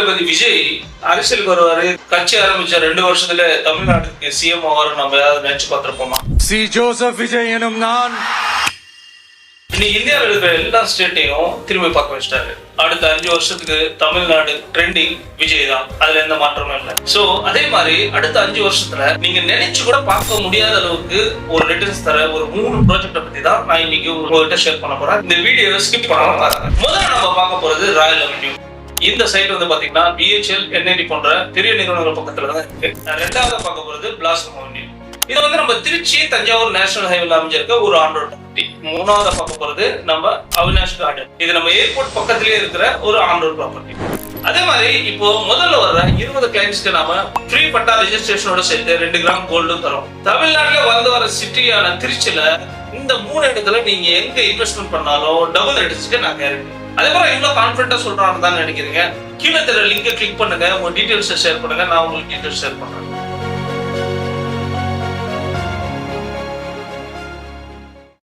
தளபதி விஜய் அரசியலுக்கு வருவாரு, கட்சி ஆரம்பிச்ச 2 வருஷத்துல தமிழ்நாட்டுக்கு சிஎம் ஆவாரு நம்ம ஏதாவது நினைச்சு பார்த்திருப்போமா? சி ஜோசப் விஜய் எனும் நான் இன்னைக்கு இந்தியாவில் இருக்கிற எல்லா ஸ்டேட்டையும் திரும்பி பார்க்க வச்சிட்டாரு. அடுத்த 5 வருஷத்துக்கு தமிழ்நாடு ட்ரெண்டிங் விஜய் தான், அதுல எந்த மாற்றமும் இல்லை. சோ அதே மாதிரி அடுத்த 5 வருஷத்துல நீங்க நினைச்சு கூட பார்க்க முடியாத அளவுக்கு ஒரு ரிட்டர்ன்ஸ் தர ஒரு 3 ப்ராஜெக்ட பத்தி தான் நான் இன்னைக்கு உங்ககிட்ட ஷேர் பண்ண போறேன். இந்த வீடியோவை ஸ்கிப் பண்ணாம பாருங்க. முதல்ல நம்ம பார்க்க போறது ராயல் அவென்யூ. இந்த சைட் வந்து பாத்தீங்கன்னா பிஹெச்எல், என்ஐடி போன்ற பெரிய நிறுவனங்கள் பக்கத்துல தான் இருக்கு. ரெண்டாவது பார்க்க போறது பிளாசம் அவென்யூ. இது வந்து நம்ம திருச்சி தஞ்சாவூர் நேஷனல் ஹைவேல அமைஞ்சிருக்க ஒரு ஆன்-ரோட் ப்ராப்பர்ட்டி. மூணாவது பார்க்க போறது நம்ம அவினாஷ் கார்டன். இது நம்ம ஏர்போர்ட் பக்கத்திலேயே இருக்கிற ஒரு ஆன்-ரோட் ப்ராப்பர்ட்டி. அதே மாதிரி இப்போ முதல்ல வர்ற 20 கிளைண்ட்ஸ்க்கு நாம ஃப்ரீ பட்டா ரெஜிஸ்ட்ரேஷனோட சேர்த்து 2 கிராம் கோல்டும் தரோம். தமிழ்நாட்டுல வந்து வர சிட்டியான திருச்சியில இந்த 3 இடத்துல நீங்க எங்க இன்வெஸ்ட்மெண்ட் பண்ணாலும் டபுள் ரிட்டர்ன்ஸ்க்கு நான் கேரண்டி. அதே மாதிரி இவ்வளவு கான்பிடண்டா சொல்றான்னு தான் நினைக்கிறீங்க? கீழே தெரிய லிங்கை கிளிக் பண்ணுங்க, உங்க டீடைல்ஸ் ஷேர் பண்ணுங்க, நான் உங்களுக்கு டீடைல்ஸ் ஷேர் பண்றேன்.